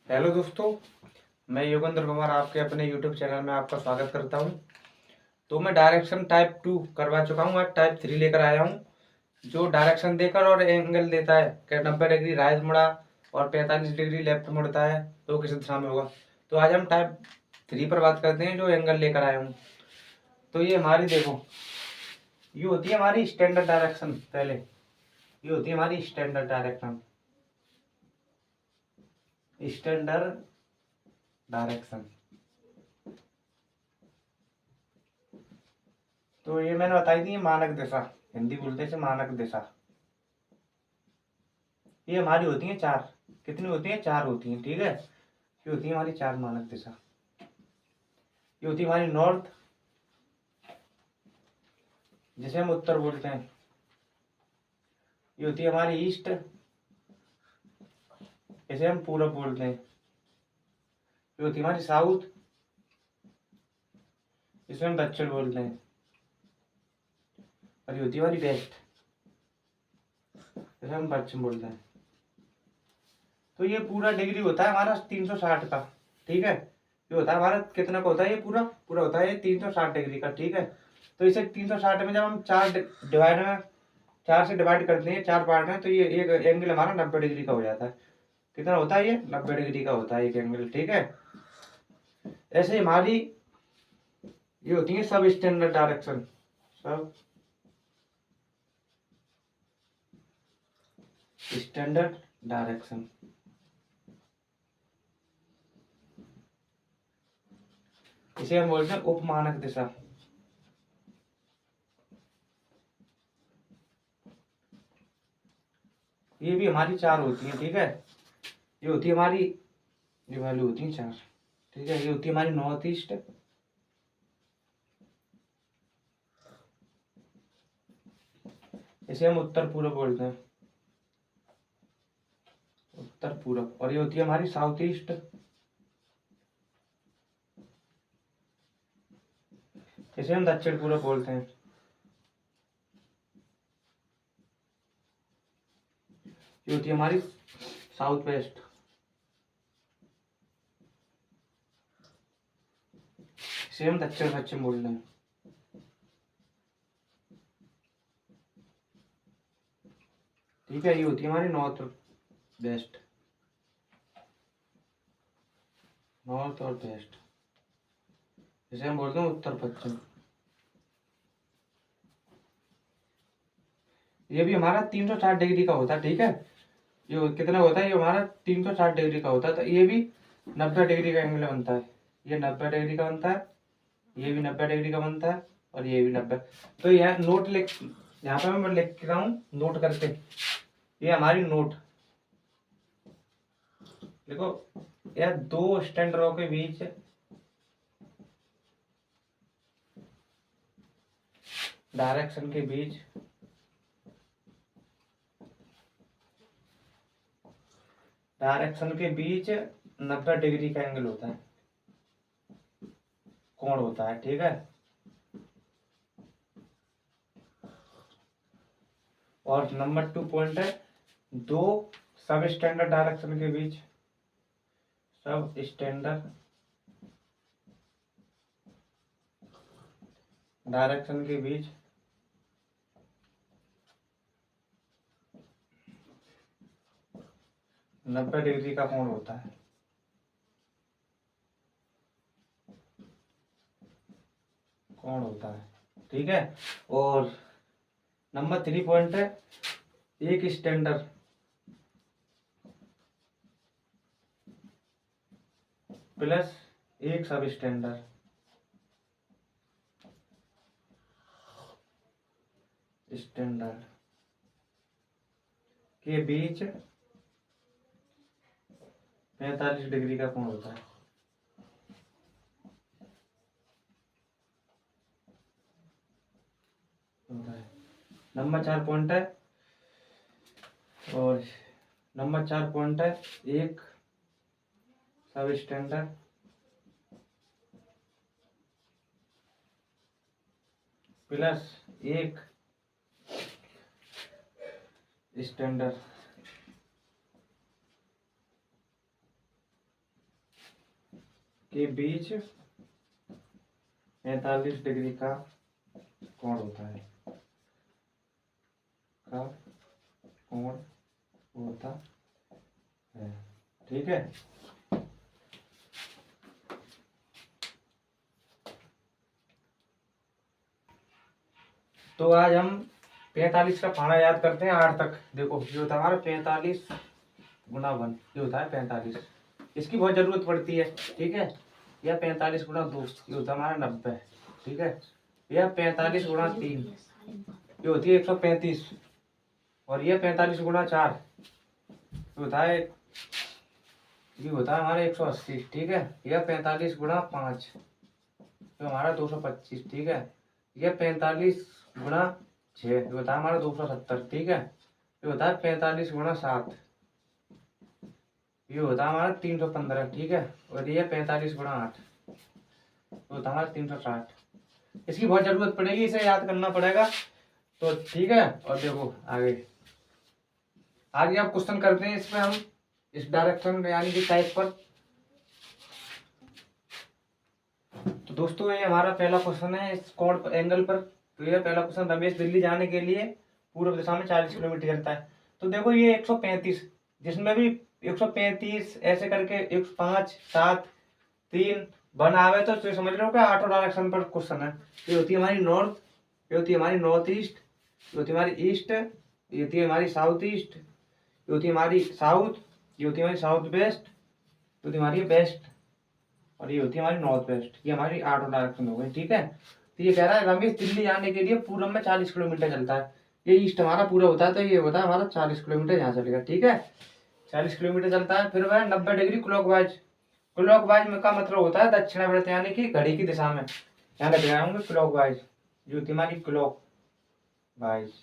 Hello दोस्तों, मैं योगेंद्र कुमार आपके अपने यूट्यूब चैनल में आपका स्वागत करता हूं। तो मैं डायरेक्शन टाइप 2 करवा चुका हूं, आज टाइप 3 लेकर आया हूं। जो डायरेक्शन देकर और एंगल देता है कि 90 डिग्री राइट मुड़ा और 45 डिग्री लेफ्ट मुड़ता है तो किस दिशा में होगा। तो आज हम टाइप 3 पर बात करते हैं, जो एंगल लेकर आया हूँ। तो ये हमारी देखो, ये होती है हमारी स्टैंडर्ड डायरेक्शन। पहले ये होती है हमारी स्टैंडर्ड डायरेक्शन। स्टैंडर्ड डायरेक्शन तो ये मैंने बताई थी, मानक दिशा, हिंदी बोलते से मानक दिशा। ये हमारी होती है चार। कितनी होती है? चार होती हैं, ठीक है। ये होती है हमारी चार मानक दिशा। ये होती है हमारी नॉर्थ, जिसे हम उत्तर बोलते हैं। ये होती है हमारी ईस्ट, इसे हम पूरब बोलते हैं। ये होती है हमारी साउथ, इसे हम दक्षिण बोलते हैं। और ये होती है हमारी वेस्ट, इसे हम पश्चिम बोलते हैं। तो ये पूरा डिग्री होता है हमारा 360 का, ठीक है। ये होता है हमारा कितना का होता है? ये पूरा पूरा होता है ये 360 डिग्री का, ठीक है। तो इसे 360 में जब हम चार से डिवाइड करते हैं, चार पार्ट में, तो ये एक एंगल हमारा 90 डिग्री का हो जाता है। कितना होता है? ये 90 डिग्री का होता है एक एंगल, ठीक है। ऐसे हमारी ये होती है सब स्टैंडर्ड डायरेक्शन। सब स्टैंडर्ड डायरेक्शन इसे हम बोलते हैं उपमानक दिशा। ये भी हमारी चार होती है, ठीक है। ये होती है हमारी, ये वैल्यू होती है चार, ठीक है। ये होती है हमारी नॉर्थ ईस्ट, इसे हम उत्तर पूर्व बोलते हैं, उत्तर पूर्व। और ये होती है हमारी साउथ ईस्ट, इसे हम दक्षिण पूर्व बोलते हैं। ये होती है हमारी साउथ वेस्ट, इसे हम दक्षिण पश्चिम बोलते हैं, ठीक है। ये होती है हमारी नॉर्थ वेस्ट, नॉर्थ और वेस्ट, इसे हम बोलते हैं उत्तर पश्चिम। ये भी हमारा 360 डिग्री का होता है, ठीक है। ये कितना होता है? ये हमारा 360 डिग्री का होता है। तो ये भी 90 डिग्री का एंगल बनता है। ये 90 डिग्री का बनता है, ये भी 90 डिग्री का बनता है, और ये भी 90। तो यह नोट लिख, यहाँ पे मैं लिख रहा हूँ नोट करके। ये हमारी नोट देखो, यह दो स्टैंडर्डों के बीच डायरेक्शन के बीच डायरेक्शन के बीच 90 डिग्री का एंगल होता है, कोण होता है, ठीक है। और नंबर 2 पॉइंट है, दो सब स्टैंडर्ड डायरेक्शन के बीच, सब स्टैंडर्ड डायरेक्शन के बीच 90 डिग्री का कोण होता है, कोण होता है, ठीक है। और नंबर 3 पॉइंट है, एक स्टैंडर्ड प्लस एक सब स्टैंडर्ड स्टैंडर्ड के बीच 45 डिग्री का कोण होता है। नंबर 4 पॉइंट है, और नंबर 4 पॉइंट है, एक सब स्टैंडर्ड प्लस एक स्टैंडर्ड के बीच 45 डिग्री का कोण होता है, का कोण होता है। ठीक है, तो आज हम 45 का फाड़ा याद करते हैं 8 तक। देखो ये होता है हमारा 45 गुना 1, ये होता है 45। इसकी बहुत जरूरत पड़ती है। ठीक है, यह 45 गुना 2, ये होता है हमारा 90। ठीक है, यह 45 गुना 3, ये होती है 135। और यह 45 गुना 4, ये होता है हमारा 180। ठीक है, यह 45 गुना 5, तो हमारा 225। ठीक है, यह 45 गुना 6, ये होता है हमारा 270। ठीक है, ये होता है 45 गुना 7, ये होता है हमारा 315। ठीक है, और ये 45 गुना 8, तो होता है हमारा 360। इसकी बहुत जरूरत पड़ेगी, इसे याद करना पड़ेगा। तो ठीक है, और देखो आगे आप क्वेश्चन करते हैं इसमें हम इस डायरेक्शन यानी कि टाइप पर। तो दोस्तों ये हमारा पहला क्वेश्चन है इस कोण पर, एंगल पर। तो ये पहला क्वेश्चन, रमेश दिल्ली जाने के लिए पूर्व दिशा में 40 किलोमीटर चलता है। तो देखो ये 135, जिसमें भी 135 ऐसे करके 105 7 3 1 आवे तो समझ रहे हो क्या, ऑटो डायरेक्शन पर क्वेश्चन है। ये होती है हमारी नॉर्थ, ये होती है हमारी नॉर्थ ईस्ट, ये होती है हमारी ईस्ट, ये होती है हमारी साउथ ईस्ट, ये होती है हमारी साउथ, ये होती है हमारी साउथ वेस्ट, ये होती है हमारी वेस्ट, और ये होती है हमारी नॉर्थ वेस्ट। ये हमारी ऑटो डायरेक्शन हो गई। ठीक है, तो ये कह रहा है रमेश दिल्ली जाने के लिए पूर्व में 40 किलोमीटर चलता है। ये ईस्ट हमारा पूरा होता है, तो ये होता है हमारा 40 किलोमीटर यहाँ चलेगा। ठीक है, 40 किलोमीटर चलता है। फिर वह 90 डिग्री क्लॉकवाइज, क्लॉकवाइज में का मतलब होता है दक्षिणावर्त यानी कि घड़ी की दिशा में। यहाँ लग रहे होंगे क्लॉकवाइज, जो होती है हमारी क्लॉकवाइज,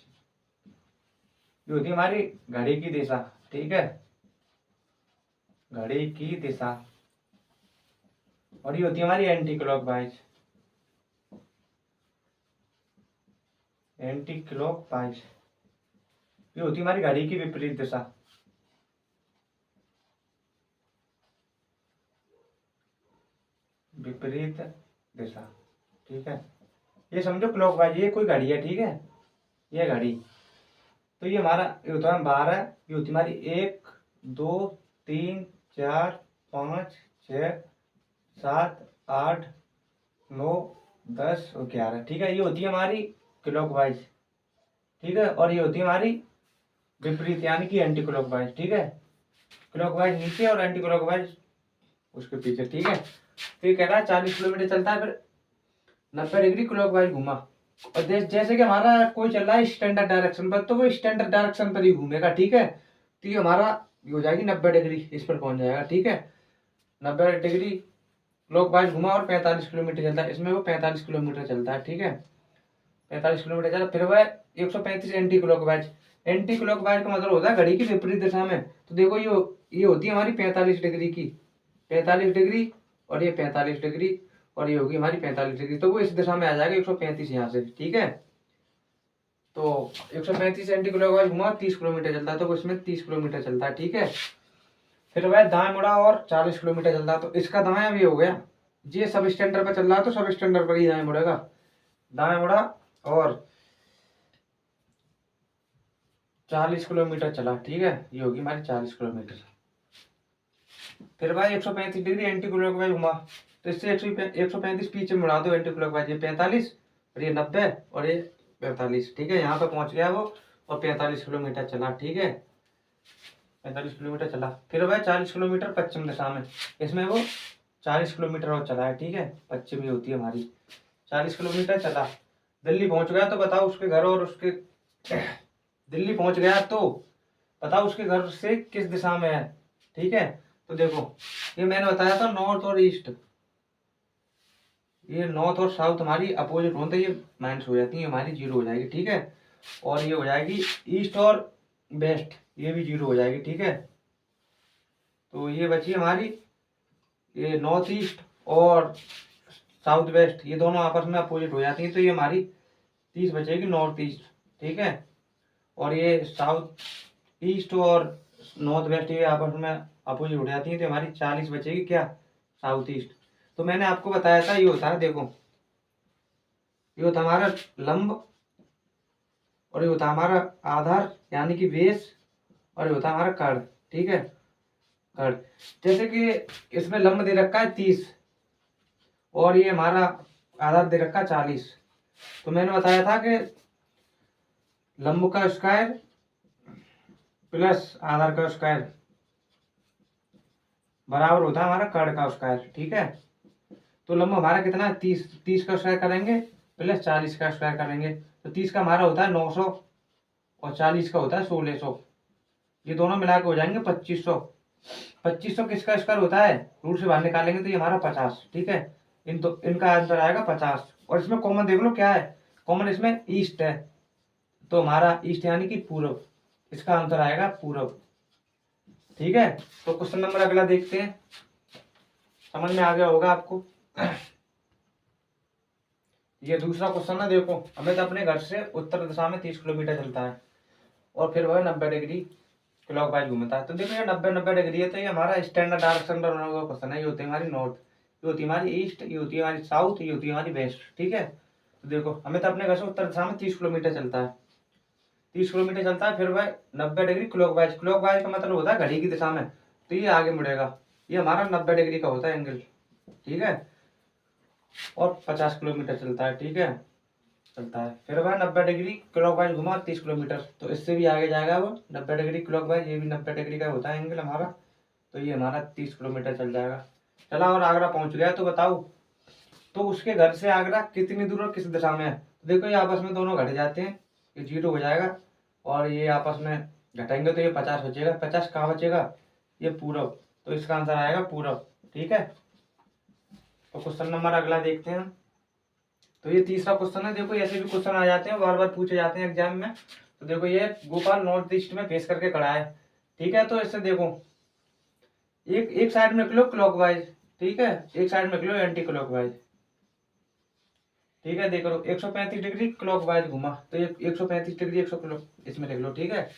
जो होती है हमारी घड़ी की दिशा। ठीक है, घड़ी की दिशा। और ये होती है हमारी एंटी क्लॉकवाइज, एंटी क्लॉकवाइज, ये होती है हमारी घड़ी की विपरीत दिशा। विपरीत दिशा। ठीक है, ये समझो क्लॉकवाइज, ये कोई घड़ी है। ठीक है, ये घड़ी, तो ये हमारा ये होता है 12, ये होती है हमारी 1 2 3 4 5 6 7 8 9 10 और 11। ठीक है, ये होती है हमारी क्लॉकवाइज। ठीक है, और ये होती है हमारी विपरीत यानी कि एंटी क्लॉकवाइज। ठीक है, क्लॉकवाइज नीचे और एंटी क्लॉकवाइज उसके पीछे। ठीक है, तो ये कह रहा है 40 किलोमीटर चलता है, फिर 90 डिग्री क्लॉकवाइज घुमा। और जैसे कि हमारा कोई चल रहा है स्टैंडर्ड डायरेक्शन पर, तो वो स्टैंडर्ड डायरेक्शन पर ही घूमेगा। ठीक है, तो ये हमारा हो जाएगी 90 डिग्री, इस पर पहुंच जाएगा। ठीक है, 90 डिग्री क्लॉकवाइज घुमा और 45 किलोमीटर चलता है, इसमें वो 45 किलोमीटर चलता है। ठीक है, 45 किलोमीटर चला। फिर वह 135 एंटी क्लॉकवाइज, एंटी क्लॉकवाइज का मतलब होता है घड़ी की विपरीत दिशा में। तो देखो ये होती है हमारी 45 डिग्री की, 45 डिग्री, और ये 45 डिग्री, और ये होगी हमारी 45 डिग्री। तो वो इस दिशा में आ जाएगा 135 यहाँ से। ठीक है, तो 135 एंटी क्लॉकवाइज घुमा, 30 किलोमीटर चलता है, तो वो इसमें 30 किलोमीटर चलता है। ठीक है, फिर वह दाएं मुड़ा और 40 किलोमीटर चलता है, तो इसका दाएं भी हो गया। ये सब स्टैंडर्ड पर चल रहा है, तो सब स्टैंडर्ड पर ही दाएं मुड़ेगा। दाएं मुड़ा और 40 किलोमीटर चला। ठीक है, ये होगी हमारी 40 किलोमीटर। फिर भाई 135 डिग्री एंटी क्लॉकवाइज घुमा, तो इससे 135 पीछे मुड़ा दो एंटी क्लॉकवाइज, ये 45 और ये 90 और ये 45। ठीक है, यहाँ पे पहुंच गया वो, और 45 किलोमीटर चला। ठीक है, 45 किलोमीटर चला। फिर वह 40 किलोमीटर पश्चिम दिशा में, इसमें वो 40 किलोमीटर और चला है। ठीक है, पश्चिमी होती है हमारी। 40 किलोमीटर चला, दिल्ली पहुंच गया। तो बताओ उसके घर और उसके दिल्ली पहुंच गया तो बताओ उसके घर से किस दिशा में है। ठीक है, तो देखो ये मैंने बताया था नॉर्थ और ईस्ट, ये नॉर्थ और साउथ हमारी अपोजिट होते, ये माइनस हो जाती है, हमारी जीरो हो जाएगी। ठीक है, और ये हो जाएगी ईस्ट और वेस्ट, ये भी जीरो हो जाएगी। ठीक है, तो ये बची हमारी ये नॉर्थ ईस्ट और साउथ वेस्ट, ये दोनों आपस में अपोजिट हो जाती हैं, तो ये हमारी 30 बचेगी नॉर्थ ईस्ट। ठीक है, और ये साउथ ईस्ट और नॉर्थ वेस्ट ये आपस में अपोजिट हो जाती है, तो हमारी 40 बचेगी क्या, साउथ ईस्ट। तो मैंने आपको बताया था ये होता है, देखो ये होता है हमारा लंब, और ये होता है हमारा आधार यानी कि बेस, और ये होता है हमारा कर्ण। ठीक है, कर्ण। जैसे कि इसमें लंब दे रखा है 30 और ये हमारा आधार दे रखा है 40। तो मैंने बताया था कि लंब का स्क्वायर प्लस आधार का स्क्वायर बराबर होता है हमारा कर्ण का स्क्वायर। ठीक है, तो लंब हमारा कितना है 30, 30 का स्क्वायर करेंगे प्लस 40 का स्क्वायर करेंगे, तो 30 का हमारा होता है 900 और 40 का होता है 1600। ये दोनों मिला के हो जाएंगे 2500। 2500 किसका स्क्वायर होता है, रूट से बाहर निकालेंगे तो ये हमारा 50। ठीक है, इनका आंसर आएगा 50। और इसमें कॉमन देख लो क्या है, कॉमन इसमें ईस्ट है, तो हमारा ईस्ट यानी कि पूर्व, इसका आंसर आएगा पूर्व। ठीक है, तो क्वेश्चन नंबर अगला देखते हैं, समझ में आ गया होगा आपको। ये दूसरा क्वेश्चन है, देखो अमित अपने घर से उत्तर दिशा में 30 किलोमीटर चलता है और फिर वह 90 डिग्री क्लॉकवाइज घूमता है। तो देखो ये 90 डिग्री है, तो ये हमारा स्टैंडर्ड डायरेक्शन पर बना हुआ क्वेश्चन है। ये होती है हमारी नॉर्थ, ये होती है हमारी ईस्ट, ये होती है हमारी साउथ, ये होती है हमारी वेस्ट। ठीक है, तो देखो अमित अपने घर से उत्तर दिशा में 30 किलोमीटर चलता है, 30 किलोमीटर चलता है, फिर वह 90 डिग्री क्लॉकवाइज, क्लॉकवाइज का मतलब होता है घड़ी की दिशा में, तो ये आगे मुड़ेगा, ये हमारा 90 डिग्री का होता है एंगल। ठीक है, और 50 किलोमीटर चलता है। ठीक है, चलता है, फिर वह 90 डिग्री क्लॉकवाइज घुमा 30 किलोमीटर, तो इससे भी आगे जाएगा वो 90 डिग्री क्लॉकवाइज, ये भी 90 डिग्री का होता है एंगल हमारा, तो ये हमारा 30 किलोमीटर चल जाएगा। चला और आगरा पहुंच गया, तो बताओ तो उसके घर से आगरा कितनी दूर और किस दिशा में है। तो देखो ये आपस में दोनों घट जाते हैं, ये 0 हो जाएगा और ये आपस में घटाएंगे तो ये 50 बचेगा। 50 कहाँ बचेगा, ये पूरब, तो इसका आंसर आएगा पूरब। ठीक है, तो क्वेश्चन नंबर अगला देखते हैं। तो ये तीसरा क्वेश्चन है, देखो ऐसे भी क्वेश्चन आ जाते हैं, बार बार पूछे जाते हैं एग्जाम में। तो देखो ये गोपाल नॉर्थ ईस्ट में फेस करके खड़ा है। ठीक है, तो इससे देखो एक एक साइड में निकलो क्लॉकवाइज, ठीक है, एक साइड में निकलो एंटी क्लॉकवाइज। ठीक है, देखो 135 डिग्री क्लॉकवाइज घुमा, तो ये 135 डिग्री 100 किलो इसमें लिख लो। ठीक है,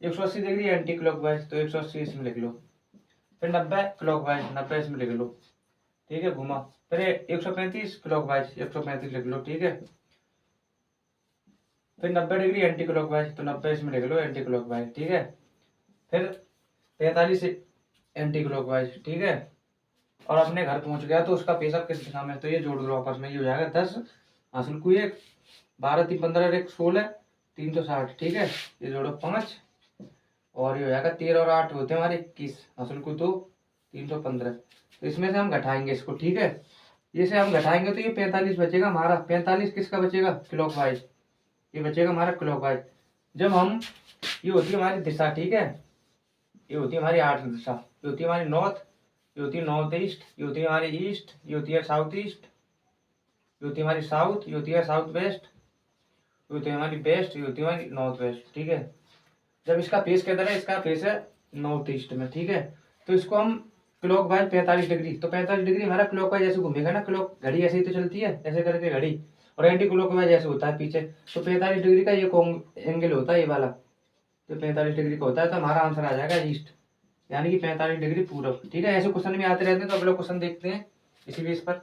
180 डिग्री एंटी क्लॉकवाइज, तो 180 इसमें लिख लो। फिर 90 क्लॉकवाइज, 90 इसमें लिख लो। ठीक है, घुमा, फिर 135 क्लॉकवाइज, 135 लिख लो। ठीक है, फिर 90 डिग्री एंटी क्लॉकवाइज, तो 90 इसमें लिख लो एंटी क्लॉकवाइज। ठीक है, फिर 45 एंटी क्लॉकवाइज। ठीक है, और अपने घर पहुंच गया, तो उसका पेशा किस दिशा में, तो ये जोड़ लो आपस में, ये हो जाएगा 10 हासिल को 1, 12 3 15 1 16 360। ठीक है, ये जोड़ो 5 और ये हो जाएगा 13 और 8 होते हैं हमारे 21 हासिल को 2 315। तो इसमें से हम घटाएंगे इसको। ठीक है, ये से हम घटाएंगे तो ये 45 बचेगा हमारा। 45 किसका बचेगा, क्लॉकवाइज, ये बचेगा हमारा क्लॉकवाइज। जब हम, ये होती है हमारी दिशा। ठीक है, ये होती है हमारी 8 दिशा, ये होती है हमारी नॉर्थ, ये होती है नॉर्थ ईस्ट, ये होती है हमारी ईस्ट, ये होती है साउथ ईस्ट, ये होती है हमारी साउथ, ये होती है साउथ वेस्ट, ये होती है हमारी वेस्ट, ये होती है हमारी नॉर्थ वेस्ट। ठीक है, जब इसका फेस किधर है, इसका फेस है नॉर्थ ईस्ट में। ठीक है, तो इसको हम क्लॉक वाइज 45 डिग्री, तो 45 डिग्री हमारा क्लॉक वाइज ऐसे घूमेगा ना, क्लॉक घड़ी ऐसे ही तो चलती है, ऐसे करके घड़ी, और एंटी क्लॉक वाइज ऐसे होता है पीछे। तो 45 डिग्री का ये एंगल होता है, ये वाला, तो 45 डिग्री का होता है, तो हमारा आंसर आ जाएगा ईस्ट, यानी कि 45 डिग्री पूरब। ठीक है, ऐसे क्वेश्चन भी आते रहते हैं, तो अगला क्वेश्चन देखते हैं इसी बेस पर।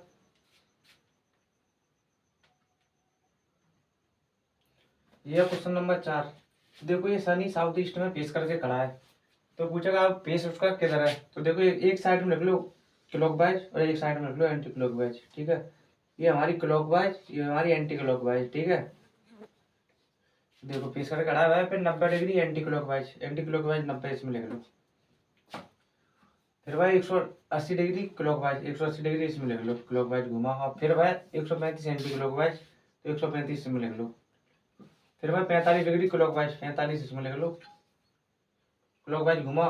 यह क्वेश्चन नंबर 4, देखो ये शनि साउथ ईस्ट में फेस करके खड़ा है, तो पूछेगा आप फेस उसका किधर है। तो देखो एक साइड में लिख लो क्लॉकवाइज और एक साइड में लिख लो एंटी क्लॉकवाइज। ठीक है, ये हमारी क्लॉकवाइज, ये हमारी एंटी क्लॉकवाइज। ठीक है, देखो फेस करके खड़ा हुआ है, फिर 90 degree anti clockwise, anti clockwise 90 इसमें लिख लो। फिर भाई 180 डिग्री क्लॉकवाइज, 180 डिग्री इसमें लिख लो, क्लॉकवाइज घुमा, और फिर भाई 135 एंटी क्लॉकवाइज, तो 135 इसमें लिख लो। फिर भाई 45 डिग्री क्लॉकवाइज, 45 इसमें लिख लो, क्लॉकवाइज घुमा।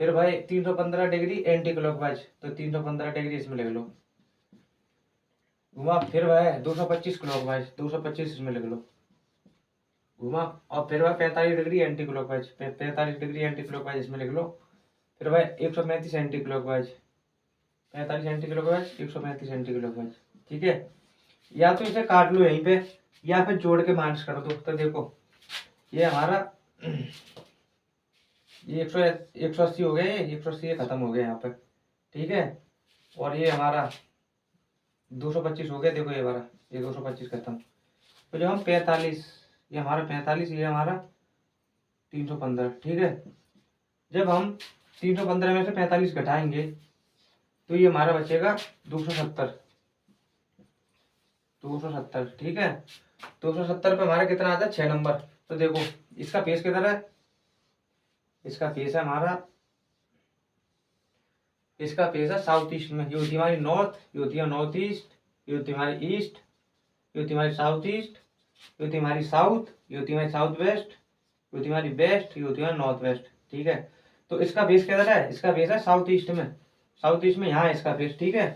फिर भाई 315 डिग्री एंटी क्लॉकवाइज, तो 315 डिग्री इसमें लिख लो, घुमा। फिर भाई 225 क्लॉकवाइज, 225 इसमें लिख लो, घुमा। और फिर भाई 45 degree anti clockwise, 45 degree anti clockwise इसमें लिख लो। फिर भाई 135 anti clockwise, 45 anti clockwise, 135 anti clockwise. ठीक है, या तो इसे काट लो यहीं पे, या फिर जोड़ के माइनस कर दो। तो देखो ये हमारा ये 180 हो गए, 180 खत्म हो गए यहाँ पर। ठीक है, और ये हमारा 225 हो गया। देखो ये हमारा, ये 225 खत्म। तो जब हम 45, ये हमारा 45, ये हमारा 315, ठीक है। जब हम 315 में से 45 घटाएंगे तो ये हमारा बचेगा 270, 270, ठीक है। 270 पे हमारा कितना आता है, 6 नंबर। तो देखो इसका फेस किधर है, इसका फेस है हमारा, इसका फेस है साउथ ईस्ट में। ये होती है हमारी नॉर्थ, ये होती है नॉर्थ ईस्ट, ये होती है हमारी ईस्ट, ये होती है हमारी साउथ ईस्ट, ये होती है हमारी साउथ, ये होती है हमारी साउथ वेस्ट, ये होती है हमारी वेस्ट, ये होती है हमारी नॉर्थ वेस्ट, ठीक है। तो इसका फेस किधर है, इसका फेस है साउथ ईस्ट में, साउथ ईस्ट में यहाँ है इसका फेस, ठीक है।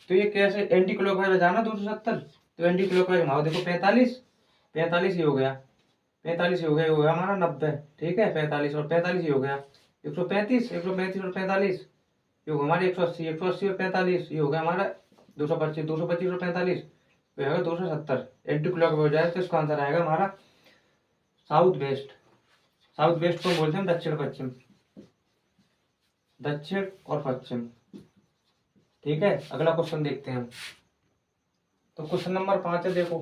तो ये कैसे एंटी क्लॉकवाइज में जाना 270, तो एंटी क्लॉकवाइज घुमाओ। देखो 45, 45 ही हो गया, 45 ही हो गया, ये हो गया हमारा 90, ठीक है। 45 और 45 ही हो गया 135, 135 और 45 ये होगा हमारे 180, 180 और 45 ये हो गया हमारा 225, 225 और 45 ये होगा 270। एंटी क्लॉक हो जाएगा तो इसका आंसर आएगा हमारा साउथ वेस्ट। साउथ वेस्ट को बोलते हैं दक्षिण पश्चिम, दक्षिण और पश्चिम, ठीक है। अगला क्वेश्चन देखते हैं हम। तो क्वेश्चन नंबर 5 है, देखो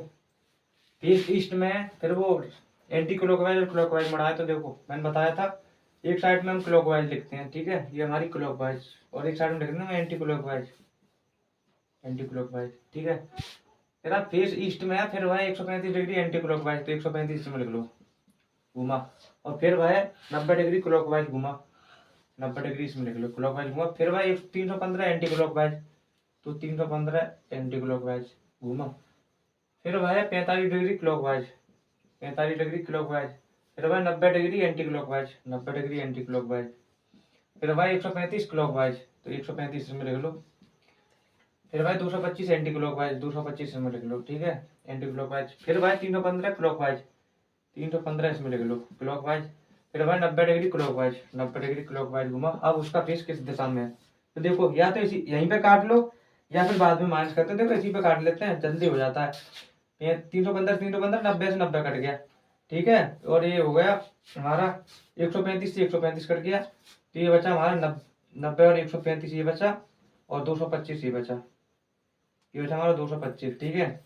फेस ईस्ट में है, फिर वो एंटी क्लॉकवाइज और क्लॉकवाइज मुड़ा है। तो देखो मैंने बताया था एक साइड में हम क्लॉकवाइज लिखते हैं, ठीक है, ये हमारी क्लॉकवाइज, और एक साइड में लिखते हैं एंटी क्लॉकवाइज, एंटी क्लॉकवाइज, ठीक है। तेरा फेस ईस्ट में है, फिर वह 135 डिग्री एंटी क्लॉकवाइज, तो 135 में लिख लो घुमा, और फिर वह 90 डिग्री क्लॉकवाइज घुमा, 90 डिग्री इसमें लिख लो क्लॉकवाइज घुमा, फिर वह 315 एंटी क्लॉकवाइज, तो 315 एंटी क्लॉकवाइज घुमा, फिर वह 45 डिग्री क्लॉकवाइज, 45 डिग्री क्लॉकवाइज, फिर वह 90 degree anti clockwise, 90 degree anti clockwise, फिर वह 135 क्लॉकवाइज, तो 135 में लिख लो, फिर भाई 225 एंटी क्लॉकवाइज, 225 में लिख लो, ठीक है, एंटी क्लॉकवाइज, फिर भाई 315 क्लॉकवाइज, 315 इसमें लिख लो क्लॉकवाइज, फिर भाई 90 डिग्री क्लॉकवाइज, 90 डिग्री क्लॉकवाइज घुमा। अब उसका फेस किस दिशा में है, तो देखो या तो इसी यहीं पे काट लो या फिर बाद में माइनस करते हैं। देखो इसी पे काट लेते हैं, जल्दी हो जाता है। 315, 315, 90 से 90 कट गया, ठीक है। और ये हो गया हमारा 135 से 135 कट गया, तो ये बचा हमारा 90 और 135 ये बचा, और 225 ये बचा, ये बचा हमारा 225, ठीक है।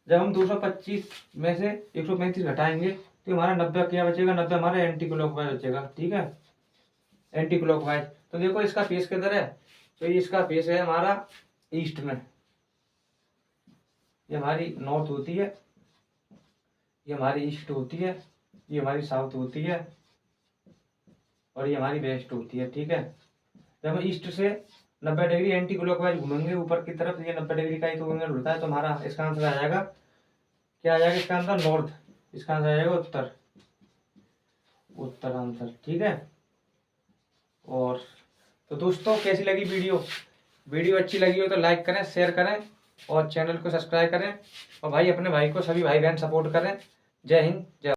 जब हम 225 में से 135 घटाएंगे तो हमारा 90 क्या बचेगा, 90 हमारा एंटी क्लॉकवाइज बचेगा, ठीक है, एंटी क्लॉकवाइज। तो देखो इसका फेस किधर है, तो इसका फेस है हमारा ईस्ट में, ये हमारी नॉर्थ होती है, ये हमारी ईस्ट होती है, ये हमारी साउथ होती है, और ये हमारी वेस्ट होती है, ठीक है। जब हम ईस्ट से 90 डिग्री एंटी क्लॉकवाइज घूमेंगे ऊपर की तरफ, ये 90 डिग्री का ही तो एंगल होता है, तो हमारा इसका आंसर आ जाएगा, क्या आ जाएगा इसका आंसर, नॉर्थ। इसका आंसर आ जाएगा उत्तर, उत्तर आंसर, ठीक है। और तो दोस्तों कैसी लगी वीडियो, वीडियो अच्छी लगी हो तो लाइक करें, शेयर करें, और चैनल को सब्सक्राइब करें, और भाई अपने भाई को, सभी भाई बहन सपोर्ट करें। जय हिंद, जय